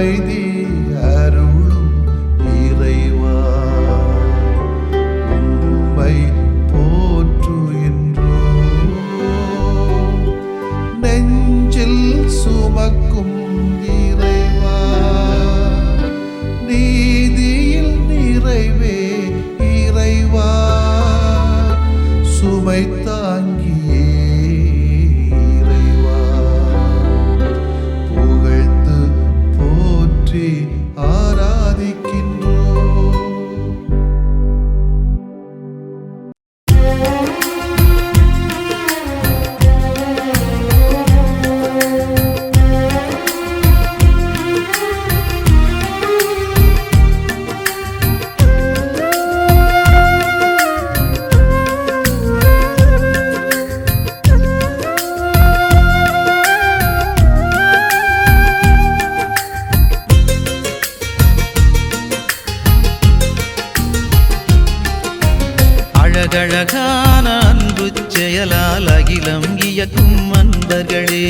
அமைதி அருளும் இறைவா, உம்மை போற்றுகின்றோம். நெஞ்சில் சுமக்கும் இறைவா, நீதியில் நிறைவே இறைவா, சுமை தாங்கியே இறைவா, புகழ்ந்து போற்றி ஆராதிக்கின்றோம். அழகழகான அன்பு செயலால் அகிலம் இயக்கும் அன்பர்களே,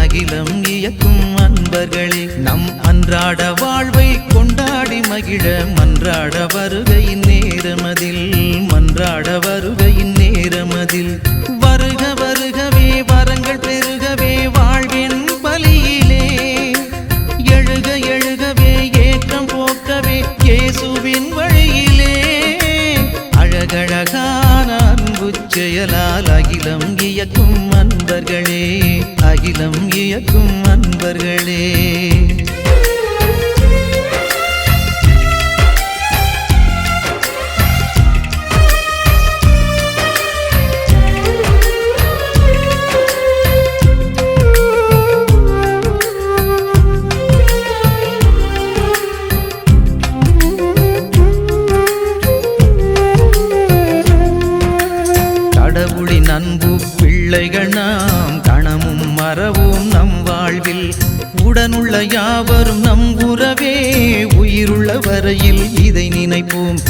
அகிலம் இயக்கும் அன்பர்களே, நம் அன்றாட வாழ்வை கொண்டாடி மகிழ மன்றாட வருகையின் நேரமதில், மன்றாட வருகையின் நேரமதில், வருக வருகவே வரங்கள் பெருகவே வாழ்வின் பலியிலே, எழுக எழுகவே ஏற்றம் போக்கவே இயேசுவின் வழியிலே, அழகழகான அன்பு செயலால் அகிலம் இயக்கும் அன்பர்களே, அகிலம் இயக்கும் அன்பர்களே. கடவுளின் அன்பு பிள்ளைகள் நாம் கணமும் மறவோம் நம் வாழ்வில், உடனுள்ள யாவரும் நம் உறவே, உயிருள்ள வரையில் இதை நினைப்போம்.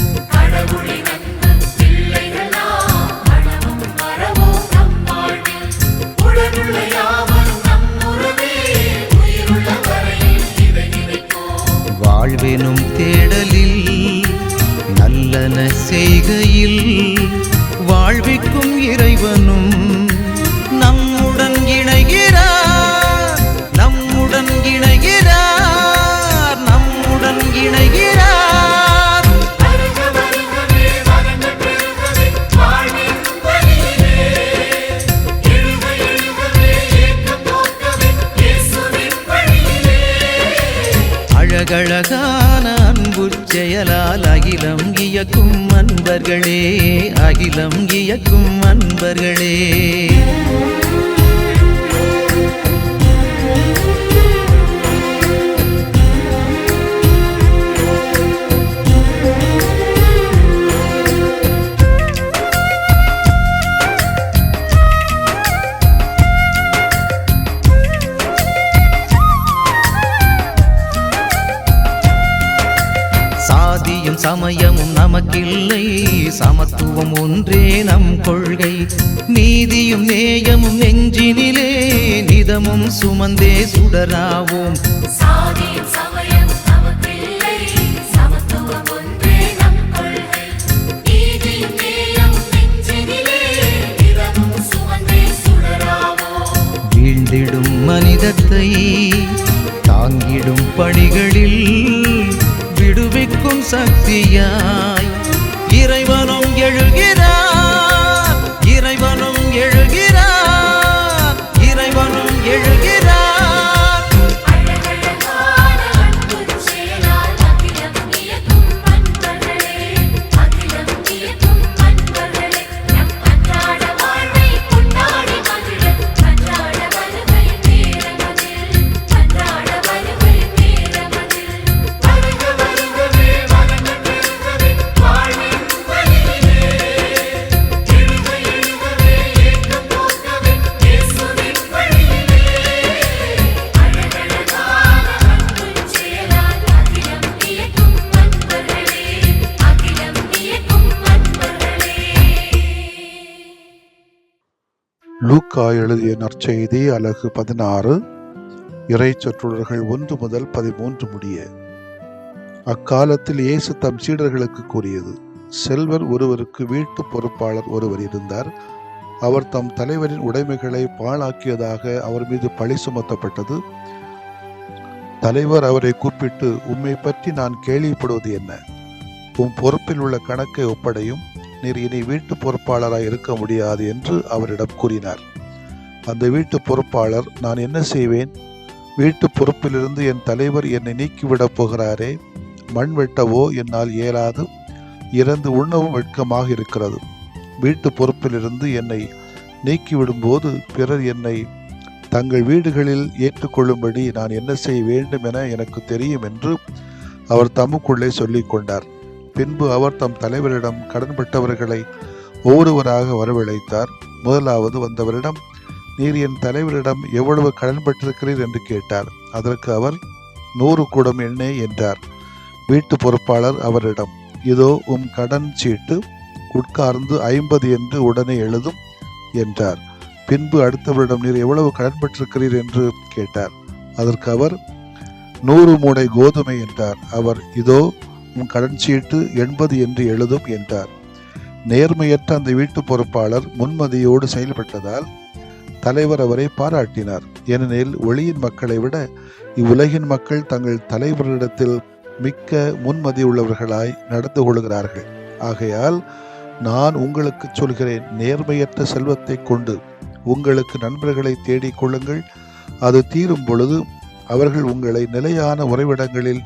வாழ்வெனும் தேடலில் நல்லன செய்கையில் வாழ்விக்கும் இறைவனும் நம்முடன் இணைகிறார், நம்முடன் இணைகிறார், நம்முடன் இணைகிறார். அழகழகான அன்பு செயலால் அகிலம் இயக்கும் அன்பர்களே, அகிலம் இயக்கும் அன்பர்களே. சாதியும் சமயமும் நமக்கில்லை, சமத்துவம் ஒன்றே நம் கொள்கை, நீதியும் நேயமும் நெஞ்சினிலே நிதமும் சுமந்தே சுடராவோம். சாதியும் சமயமும் நமக்கில்லை, சமத்துவம் ஒன்றே நம் கொள்கை, நீதியும் நேயமும் நெஞ்சினிலே நிதமும் சுமந்தே சுடராவோம். வீழ்ந்திடும் மனிதத்தை தாங்கிடும் பணிகளில் விடுவிக்கும் சக்தியாய் இறைவனும் எழுகிறார், இறைவனும் எழுகிறார், இறைவனும் எழுகிறார். அழகழகான அன்பு செயலால் அகிலம் இயக்கும் அன்பர்களே, அகிலம் இயக்கும் அன்பர்களே, நம் அன்றாட வாழ்வை கொண்டாடி மகிழ மன்றாட வருகையின் நேரமதில், மன்றாட வருகையின் நேரமதில், வருக வருகவே வரங்கள் பெருகவே வாழ்வின் பலியிலே, எழுக எழுகவே ஏற்றம் போக்கவே இயேசுவின் வழியிலே, அழகழகான அன்பு செயலால் அகிலம் இயக்கும் அன்பர்களே, அகிலம் இயக்கும் அன்பர்களே. லூக்கா எழுதிய நற்செய்தி அலகு 16 இறைச்சொற்றொடர்கள் 1 முதல் 13 முடிய. அக்காலத்தில் இயேசு தம் சீடர்களுக்கு கூறியது: செல்வர் ஒருவருக்கு வீட்டு பொறுப்பாளர் ஒருவர் இருந்தார். அவர் தம் தலைவரின் உடைமைகளை பாழாக்கியதாக அவர் மீது பழி சுமத்தப்பட்டது. தலைவர் அவரை கூப்பிட்டு, உம்மை பற்றி நான் கேள்விப்படுவது என்ன? உம் பொறுப்பில் உள்ள கணக்கை ஒப்படையும். நீர் இனி வீட்டு பொறுப்பாளராய் இருக்க முடியாது என்று அவரிடம் கூறினார். அந்த வீட்டு பொறுப்பாளர், நான் என்ன செய்வேன்? வீட்டு பொறுப்பிலிருந்து என் தலைவர் என்னை நீக்கிவிடப் போகிறாரே. மண் வெட்டவோ என்னால் இயலாது. இறந்து உண்ணவும் வெட்கமாக இருக்கிறது. வீட்டு பொறுப்பிலிருந்து என்னை நீக்கிவிடும்போது பிறர் என்னை தங்கள் வீடுகளில் ஏற்றுக்கொள்ளும்படி நான் என்ன செய்ய வேண்டும் என எனக்கு தெரியும் என்று அவர் தமக்குள்ளே சொல்லிக் கொண்டார். பின்பு அவர் தம் தலைவரிடம் கடன்பட்டவர்களை ஒவ்வொருவராக வரவழைத்தார். முதலாவது வந்தவரிடம், நீர் என் தலைவரிடம் எவ்வளவு கடன்பட்டிருக்கிறீர் என்று கேட்டார். அதற்கு அவர், 100 குடம் எண்ணெய் என்றார். வீட்டு பொறுப்பாளர் அவரிடம், இதோ உம் கடன் சீட்டு, உட்கார்ந்து 50 என்று உடனே எழுதும் என்றார். பின்பு அடுத்தவரிடம், நீர் எவ்வளவு கடன்பட்டிருக்கிறீர் என்று கேட்டார். அதற்கு அவர், 100 மூடை கோதுமை என்றார். அவர், இதோ உம் கடன் சீட்டு 80 என்று எழுதும் என்றார். நேர்மையற்ற அந்த வீட்டு பொறுப்பாளர் முன்மதியோடு செயல்பட்டதால் தலைவர் அவரை பாராட்டினார். ஏனெனில் ஒளியின் மக்களை விட இவ்வுலகின் மக்கள் தங்கள் தலைவரிடத்தில் மிக்க முன்மதி உள்ளவர்களாய் நடந்து கொள்கிறார்கள். ஆகையால் நான் உங்களுக்கு சொல்கிறேன், நேர்மையற்ற செல்வத்தை கொண்டு உங்களுக்கு நண்பர்களை தேடிக் கொள்ளுங்கள். அது தீரும் பொழுது அவர்கள் உங்களை நிலையான உறைவிடங்களில்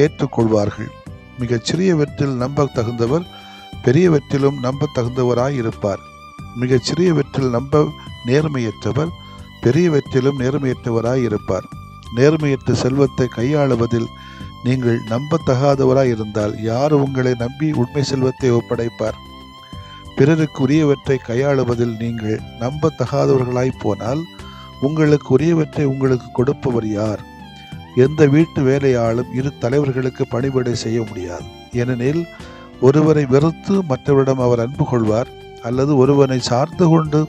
ஏற்றுக்கொள்வார்கள். மிகச் சிறியவற்றில் நம்ப தகுந்தவர் பெரியவற்றிலும் நம்ப தகுந்தவராய் இருப்பார். மிகச் சிறியவற்றில் நம்ப நேர்மையற்றவர் பெரியவற்றிலும் நேர்மையற்றவராய் இருப்பார். நேர்மையற்ற செல்வத்தை கையாளுவதில் நீங்கள் நம்பத்தகாதவராய் இருந்தால் யார் உங்களை நம்பி உண்மை செல்வத்தை ஒப்படைப்பார்? பிறருக்கு உரியவற்றை கையாளுவதில் நீங்கள் நம்பத்தகாதவர்களாய் போனால் உங்களுக்கு உரியவற்றை உங்களுக்கு கொடுப்பவர் யார்? எந்த வீட்டு வேலையாலும் இரு தலைவர்களுக்கு பணிவிடை செய்ய முடியாது. ஏனெனில் ஒருவரை வெறுத்து மற்றவரிடம் அவர் அன்பு கொள்வார், அல்லது ஒருவனை சார்ந்து கொண்டு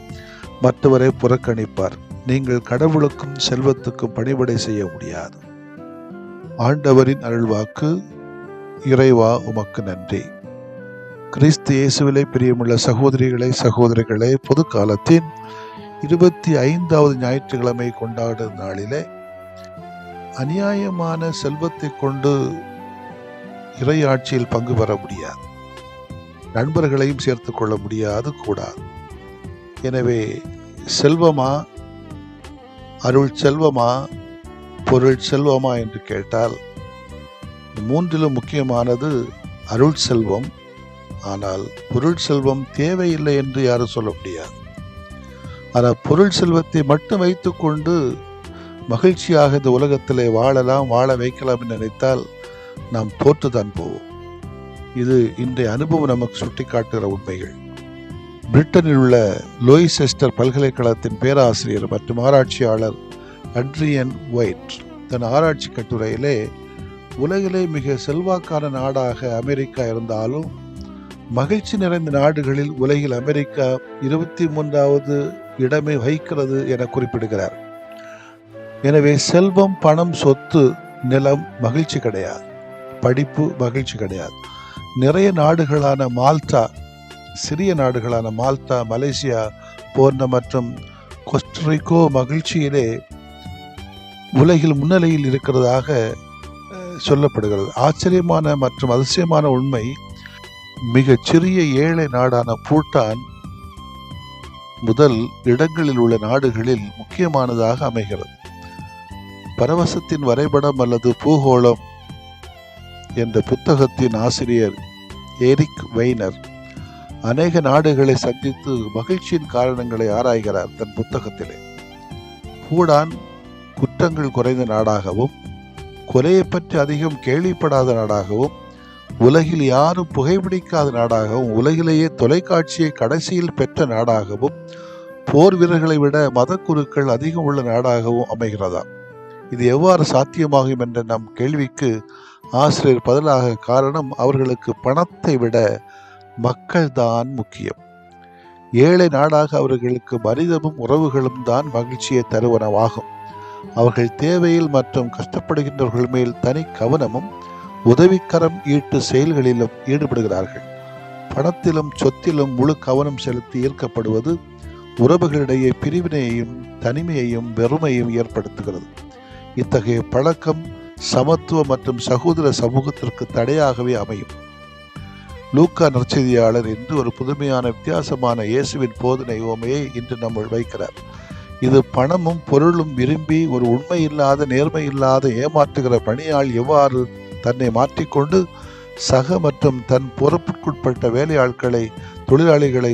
மற்றவரை புறக்கணிப்பார். நீங்கள் கடவுளுக்கும் செல்வத்துக்கும் பணிவிடை செய்ய முடியாது. ஆண்டவரின் அருள்வாக்கு. இறைவா உமக்கு நன்றி. கிறிஸ்து இயேசுவிலே பிரியமுள்ள சகோதரிகளே சகோதரிகளே, பொது காலத்தின் 25வது ஞாயிற்றுக்கிழமை கொண்டாடும் நாளிலே அநியாயமான செல்வத்தை கொண்டு இறையாட்சியில் பங்கு பெற முடியாது. நண்பர்களையும் சேர்த்து கொள்ள முடியாது, கூடாது. எனவே செல்வமா, அருள் செல்வமா, பொருள் செல்வமா என்று கேட்டால் மூன்றிலும் முக்கியமானது அருள் செல்வம். ஆனால் பொருள் செல்வம் தேவையில்லை என்று யாரும் சொல்ல முடியாது. ஆனால் பொருள் செல்வத்தை மட்டும் வைத்துக்கொண்டு மகிழ்ச்சியாக இந்த உலகத்திலே வாழலாம், வாழ வைக்கலாம் என்று நினைத்தால் நாம் தோற்றுதான் போவோம். இது இன்றைய அனுபவம் நமக்கு சுட்டிக்காட்டுகிற உண்மைகள். பிரிட்டனில் உள்ள லோய்செஸ்டர் பல்கலைக்கழகத்தின் பேராசிரியர் மற்றும் ஆராய்ச்சியாளர் அட்ரியன் ஒயிட் தன் ஆராய்ச்சி கட்டுரையிலே, உலகிலே மிக செல்வாக்கான நாடாக அமெரிக்கா இருந்தாலும் மகிழ்ச்சி நிறைந்த நாடுகளில் உலகில் அமெரிக்கா 23வது இடமே வகிக்கிறது என குறிப்பிடுகிறார். எனவே செல்வம், பணம், சொத்து, நிலம் மகிழ்ச்சி கிடையாது. படிப்பு மகிழ்ச்சி கிடையாது. நிறைய நாடுகளான மால்டா, சிறிய நாடுகளான மால்டா, மலேசியா போன்ற மற்றும் கோஸ்டரிக்கோ மகிழ்ச்சியிலே உலகில் முன்னிலையில் இருக்கிறதாக சொல்லப்படுகிறது. ஆச்சரியமான மற்றும் அதிசயமான உண்மை, மிகச்சிறிய ஏழை நாடான பூட்டான் முதல் இடங்களில் உள்ள நாடுகளில் முக்கியமானதாக அமைகிறது. பரவசத்தின் வரைபடம் அல்லது பூகோளம் என்ற புத்தகத்தின் ஆசிரியர் எரிக் வெய்னர் அநேக நாடுகளை சந்தித்து மகிழ்ச்சியின் காரணங்களை ஆராய்கிறார் தன் புத்தகத்திலே. பூடான் குற்றங்கள் குறைந்த நாடாகவும், கொலையை பற்றி அதிகம் கேள்விப்படாத நாடாகவும், உலகில் யாரும் புகைப்பிடிக்காத நாடாகவும், உலகிலேயே தொலைக்காட்சியை கடைசியில் பெற்ற நாடாகவும், போர் வீரர்களை விட மதக்குருக்கள் அதிகம் உள்ள நாடாகவும் அமைகிறதாம். இது எவ்வாறு சாத்தியமாகும் என்ற நம் கேள்விக்கு ஆசிரியர் பதிலாக, காரணம் அவர்களுக்கு பணத்தை விட மக்கள் தான் முக்கியம். ஏழை நாடாக அவர்களுக்கு மனிதமும் உறவுகளும் தான் மகிழ்ச்சியை தருவனவாகும். அவர்கள் தேவையில் மற்றும் கஷ்டப்படுகின்றவர்கள் மேல் தனி கவனமும் உதவிக்கரம் ஈட்டு செயல்களிலும் ஈடுபடுகிறார்கள். பணத்திலும் சொத்திலும் முழு கவனம் செலுத்தி ஈர்க்கப்படுவது உறவுகளிடையே பிரிவினையையும் தனிமையையும் வெறுமையும் ஏற்படுத்துகிறது. இத்தகைய பழக்கம் சமத்துவ மற்றும் சகோதர சமூகத்திற்கு தடையாகவே அமையும். லூக்கா நற்செய்தியாளர் என்று ஒரு புதுமையான வித்தியாசமான இயேசுவின் போதனை உவமையை இன்று நம்ம வைக்கிறார். இது பணமும் பொருளும் விரும்பி ஒரு உண்மையில்லாத நேர்மையில்லாத ஏமாற்றுகிற பணியாள் எவ்வாறு தன்னை மாற்றிக்கொண்டு சக மற்றும் தன் பொறுப்புக்குட்பட்ட வேலையாட்களை தொழிலாளிகளை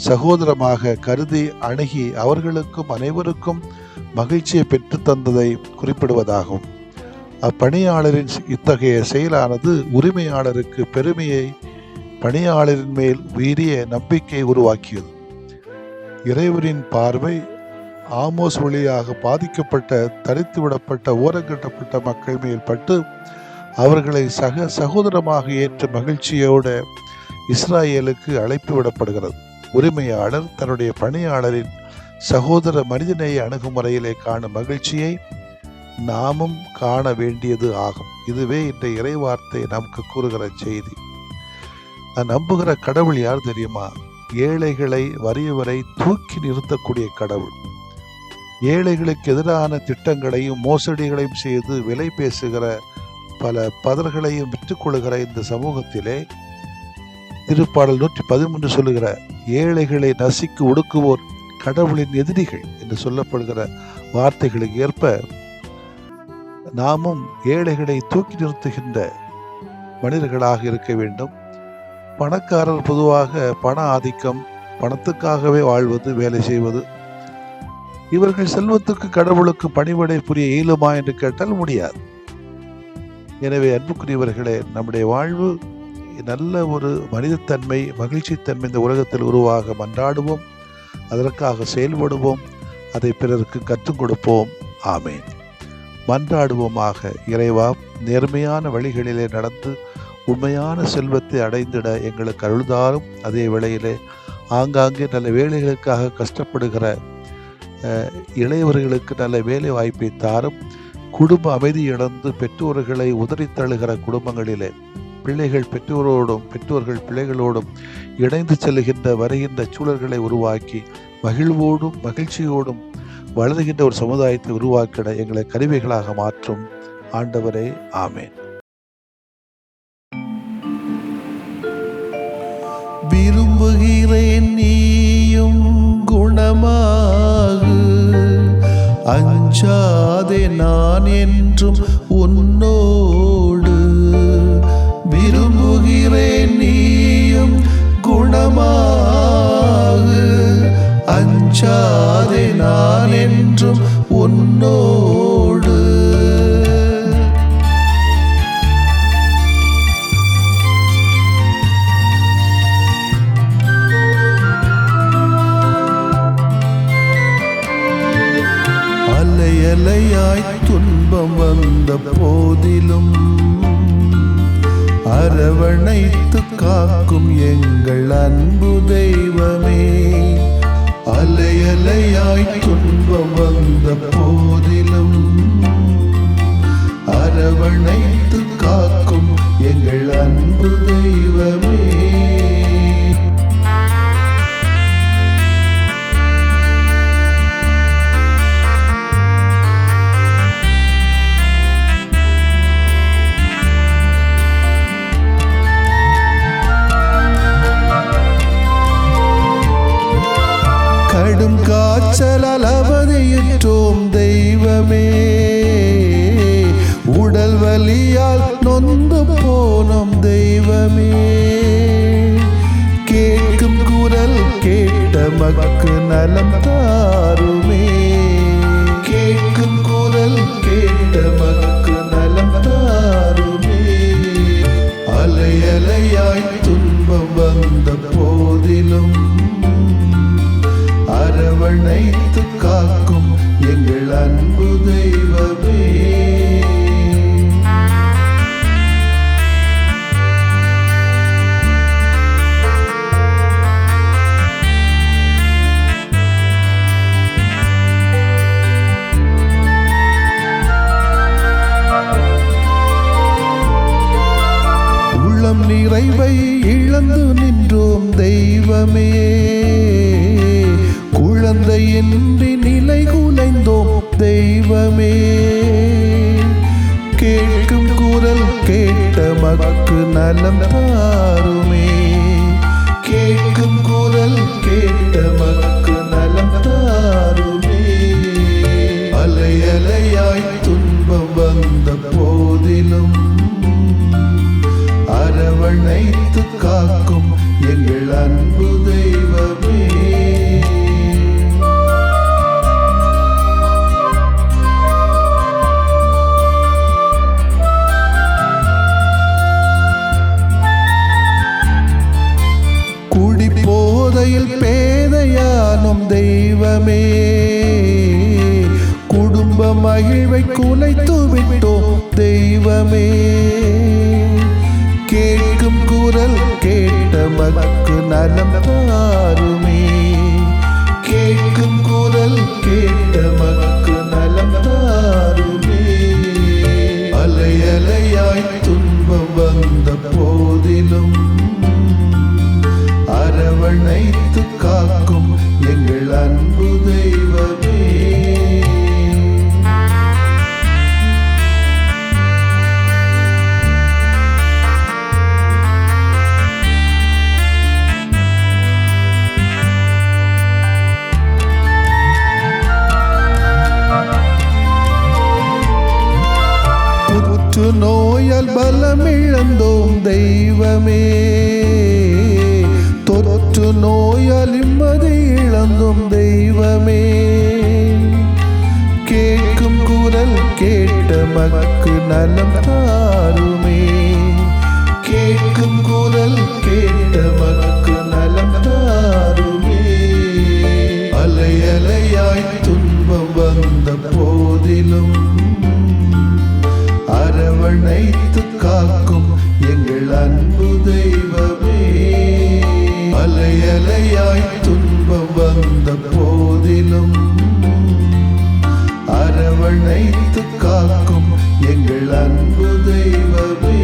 சகோதரமாக கருதி அணுகி அவர்களுக்கும் அனைவருக்கும் மகிழ்ச்சியை பெற்று தந்ததை குறிப்பிடுவதாகும். அப்பணியாளரின் இத்தகைய செயலானது உரிமையாளருக்கு பெருமையை, பணியாளரின் மேல் உயரிய நம்பிக்கை உருவாக்கியது. இறைவனின் பார்வை ஆமோஸ் வழியாக பாதிக்கப்பட்ட தரித்துவிடப்பட்ட ஓரங்கட்டப்பட்ட மக்கள் மேல் பட்டு அவர்களை சகோதரமாக ஏற்ற மகிழ்ச்சியோடு இஸ்ராயேலுக்கு அழைப்பு விடப்படுகிறது. உரிமையாளர் தன்னுடைய பணியாளரின் சகோதர மனிதநேய அணுகுமுறையிலே காணும் மகிழ்ச்சியை நாமும் காண வேண்டியது ஆகும். இதுவே இந்த இறைவார்த்தை நமக்கு கூறுகிற செய்தி. நான் நம்புகிற கடவுள் யார் தெரியுமா? ஏழைகளை வறியவரை தூக்கி நிறுத்தக்கூடிய கடவுள். ஏழைகளுக்கு எதிரான திட்டங்களையும் மோசடிகளையும் செய்து விலை பேசுகிற பல பதர்களையும் விற்றுக்கொள்கிற இந்த சமூகத்திலே திருப்பாடல் 113 சொல்லுகிற ஏழைகளை நசிக்கு ஒடுக்குவோர் கடவுளின் எதிரிகள் என்று சொல்லப்படுகிற வார்த்தைகளுக்கு ஏற்ப நாமும் ஏழைகளை தூக்கி நிறுத்துகின்ற மனிதர்களாக இருக்க வேண்டும். பணக்காரர் பொதுவாக பண ஆதிக்கம், பணத்துக்காகவே வாழ்வது, வேலை செய்வது. இவர்கள் செல்வத்துக்கு கடவுளுக்கு பணிவிடை புரிய இயலுமா என்று கேட்டால் முடியாது. எனவே அன்புக்குரியவர்களே, நம்முடைய வாழ்வு நல்ல ஒரு மனிதத்தன்மை, மகிழ்ச்சித்தன்மை இந்த உலகத்தில் உருவாக மன்றாடுவோம், அதற்காக செயல்படுவோம், அதை பிறருக்கு கற்றுக் கொடுப்போம். ஆமேன். மன்றாடுவோமாக. இறைவா, நேர்மையான வழிகளிலே நடந்து உண்மையான செல்வத்தை அடைந்திட எங்களுக்கு அருள்தாரும். அதே வேளையிலே ஆங்காங்கே நல்ல வேலைகளுக்காக கஷ்டப்படுகிற இளையவர்களுக்கு நல்ல வேலை வாய்ப்பை தாரும். குடும்ப அமைதி இழந்து பெற்றோர்களை உதறித்தழுகிற குடும்பங்களிலே பிள்ளைகள் பெற்றோரோடும் பெற்றோர்கள் பிள்ளைகளோடும் இணைந்து செல்லுகின்ற வருகின்ற சூழல்களை உருவாக்கி மகிழ்வோடும் மகிழ்ச்சியோடும் வளர்கின்ற ஒரு சமுதாயத்தை உருவாக்கிட எங்களை கருவிகளாக மாற்றும் ஆண்டவரே. ஆமேன். விரும்புகிறேன் நீயும் குணமாகு, அஞ்சாதே நான் என்றும் உன்னோடு. விரும்புகிறேன் நீயும் குணமாகு, அஞ்சாதே நான் என்றும் உன்னோடு. அலையாய் துன்பம் வந்த போதிலும் அரவணைத்து காக்கும் எங்கள் அன்பு தெய்வமே. அலையாய் துன்பம் வந்த போதிலும் அரவணைத்து காக்கும் எங்கள் அன்பு தெய்வமே. கடும் காய்ச்சலால் அவதியுற்றோம் தெய்வமே, உடல் வலியால் நொந்து போனோம் தெய்வமே. கேட்கும் குரல் கேட்ட மக்கு நலம் தாருமே, கேட்கும் குரல் கேட்ட மக்கு நலம் தாருமே. அலையாய் துன்பம் வந்த போதிலும் அரவணைத்து காக்கும் எங்கள் அன்பு தெய்வமே. மறைவை இழந்து நின்றோம் தெய்வமே, குழந்தையின்றி நிலை குலைந்தோம் தெய்வமே. கேட்கும் குரல் கேட்ட மக்கு நலம் தாருமே, கேட்கும் குரல் கேட்ட மக்கு நலம் தாருமே. அலை அலையாய் துன்பம் வந்த போதிலும் அரவணைத்து காக்கும் எங்கள் அன்பு தெய்வமே. குடி போதையில் பேதையானும் தெய்வமே, குடும்ப மகிழ்வை குலைத்து விட்டோம் தெய்வமே. கேட்கும் குரல் கேட்ட மக்கு நலம் தாருமே, கேட்கும் குரல் கேட்ட மக்கு நலம் தாருமே. அலை அலையாய் துன்பம் வந்த போதிலும் அரவணைத்து காக்கும் எங்கள் அன்பு தெய்வமே. புற்று நோயால் பலமிழந்தோம் தெய்வமே, தொற்று நோயால் நிம்மதி இழந்தோம் தெய்வமே. கேட்கும் குரல் கேட்ட மக்கு நலம் தாருமே, கேட்கும் குரல் கேட்ட மக்கு நலம் தாருமே. அலை அலையாய் துன்பம் வந்த போதிலும் அரவணைத்து காக்கும் எங்கள் அன்பு தெய்வமே. அலை அலையாய் துன்பம் வந்த போதிலும் அரவணைத்து காக்கும் எங்கள் அன்பு தெய்வமே.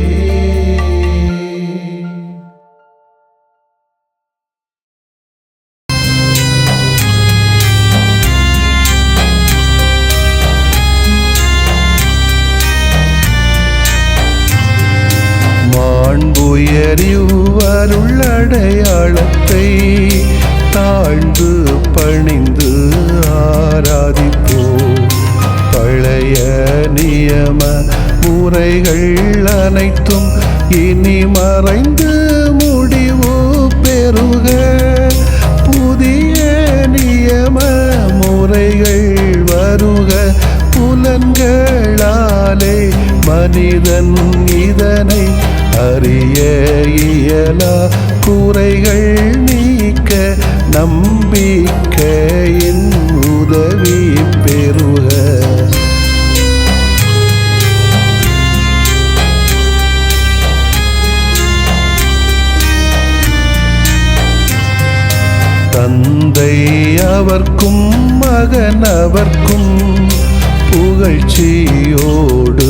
மாண்புயரிவருள்ளடையாளத்தை தாழ்ந்து பணிந்து ஆராதிப்போம். பழைய நியம முறைகள் அனைத்தும் இனி மறைந்து முடிவு பெறுக. புதிய நியம முறைகள் வருக. புலன்களாலே மனிதன் இதனை அறிய இயலா. குறைகள் நீக்க நம்பிக்கையின் உதவி பெறுக. தந்தை அவர்க்கும் மகன் அவர்க்கும் புகழ்ச்சியோடு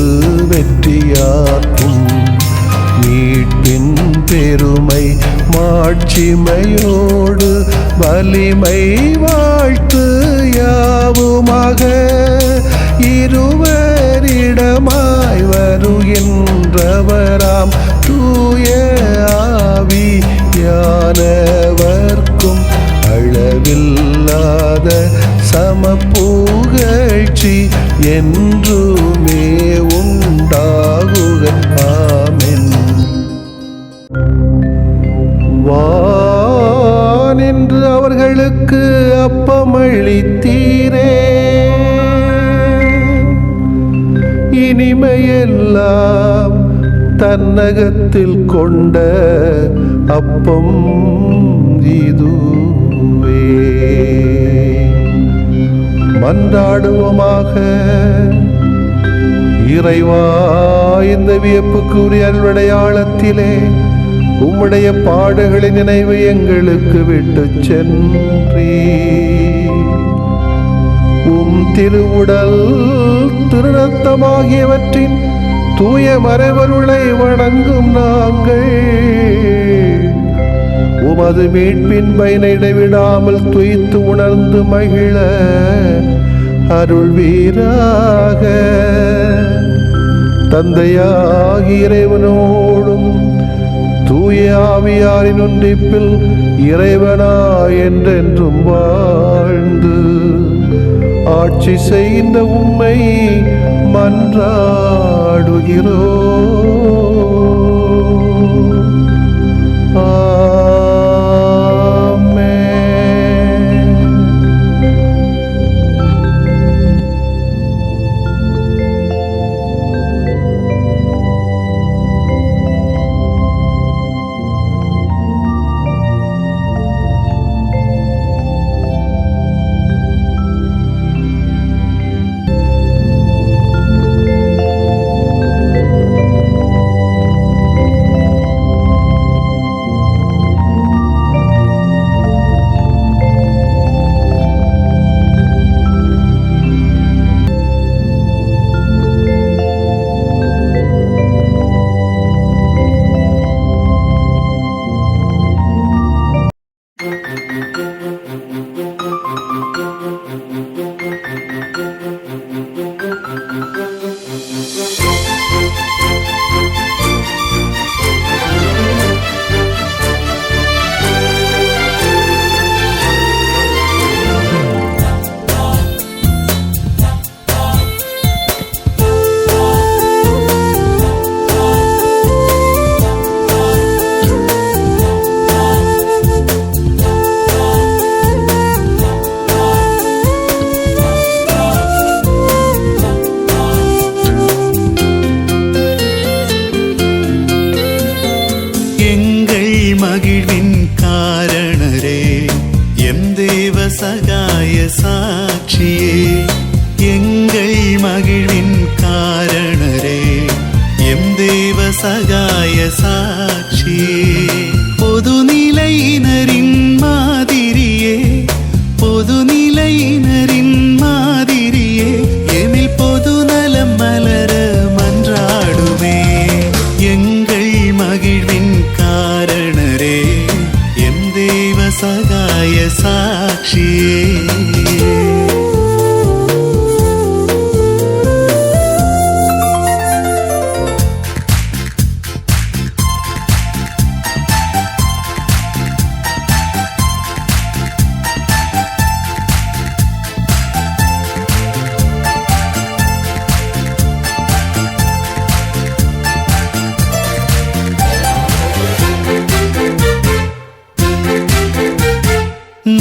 வெற்றியாக்கும். மீட்பின் பெருமை மாட்சிமையோடு வலிமை வாழ்த்து யாவுமாக. இருவரிடமாய் வருகின்றவராம் தூய ஆவியானவர்க்கும் அளவில்லாத சமப்புகழ்ச்சி என்றுமே உண்டாகுக. ஆமென். வானின்று அவர்களுக்கு அப்பமளித்தீரே, இனிமையெல்லாம் தன்னகத்தில் கொண்ட அப்பம் இதுவே. மன்றாடுவோமாக. இறைவா, இந்த வியப்புக்குரிய அல்வடையாளத்திலே உம்முடைய பாடுகளின் நினைவு எங்களுக்கு விட்டு சென்றீ. உம் திருவுடல் திருரத்தமாகியவற்றின் தூய மறைபொருளை வணங்கும் நாங்கள் உமது மீட்பின் பயனை இடைவிடாமல் துய்த்து உணர்ந்து மகிழ அருள்வீராக. தந்தையாகி இறைவனோடும் தூய ஆவியாரின் ஒன்றிப்பில் இறைவனா என்றென்றும் வாழ்ந்து ஆட்சி செய்கின்ற உம்மை மன்றாடுகிறோம். ஆமென். மகிழ்வின் காரணரே எம் தேவ சகாய சாட்சியே. எங்கள் மகிழ்வின் காரணரே எம் தேவ சகாய சாட்சியே. பொதுநிலையினரின் மாதிரியே பொதுநிலையினரின் மாதிரியே எமில் பொதுநலம் மலர மன்றாடுமே. எங்கள் மகிழ்வின் காரணரே எம் தேவ சகாய சாட்சியே.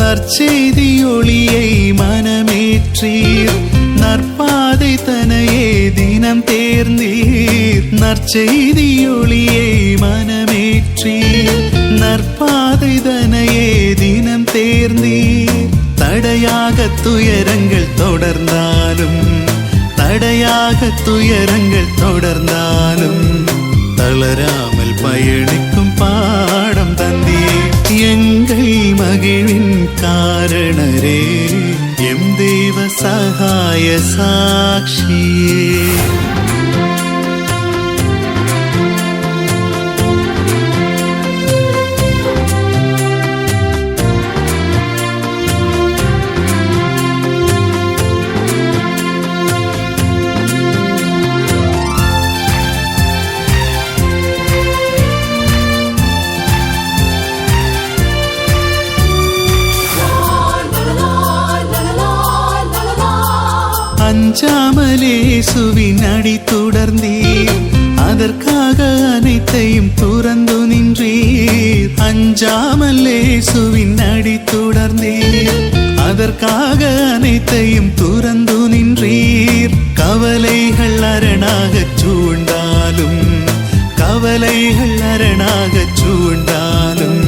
நற்செய்தி ஒளியை மனமேற்றீர் நற்பாதை தனையே தினம் தேர்ந்தீர். நற்செய்தி ஒளியை மனமேற்றீர் நற்பாதை தனையே தினம் தேர்ந்தீர். தடையாக துயரங்கள் தொடர்ந்தாலும் தடையாக துயரங்கள் தொடர்ந்தாலும் தளராமல் பயணிக்கும் பாடம் தந்தீர். எங்கள் மகிழ்வின் காரணரே எம் தேவ சகாய சாட்சியே. அஞ்சாமலே சுவின் அடி தொடர்ந்தீர் அதற்காக அனைத்தையும் துறந்து நின்றீர். அஞ்சாமலே சுவின் அடி தொடர்ந்தீர் அதற்காக அனைத்தையும் துறந்து நின்றீர். கவலைகள் அரணாகச் சூழ்ந்தாலும் கவலைகள் அரணாகச் சூழ்ந்தாலும்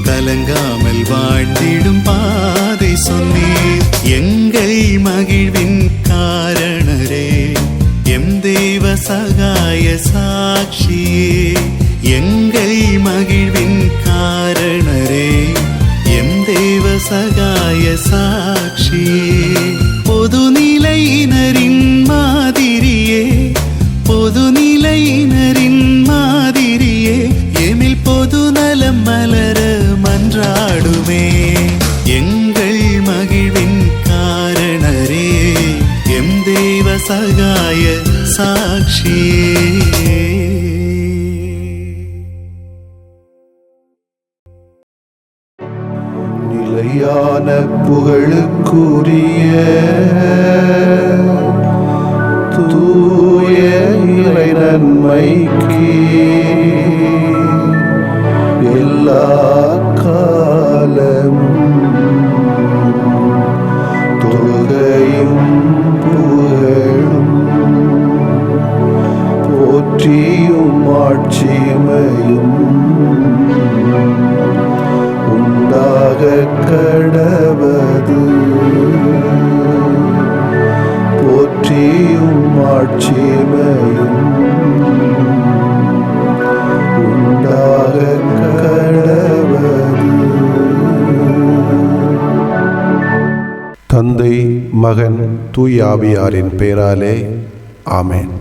கலங்காமல் வாழ்ந்திடும் பாதை சொன்னீர். எங்கள் மகிழ்வின் காரணரே எம் தேவ சகாய சாட்சியே. எங்கள் மகிழ்வின் காரணரே எம் தேவ சகாய சாட்சியே. பொதுநிலையினரின் மாதிரியே பொதுநிலை நிலையான புகழுக்குரிய தூய இறை நன்மைக்கு எல்லா காலமும் தொழுகையும் புகழும் போற்றியும் ஆட்சிமையும் உண்டாக கடவது போற்றியும் ஆட்சிமையும் உண்டாக கடவது. தந்தை மகன் தூய ஆவியாரின் பெயராலே ஆமென்.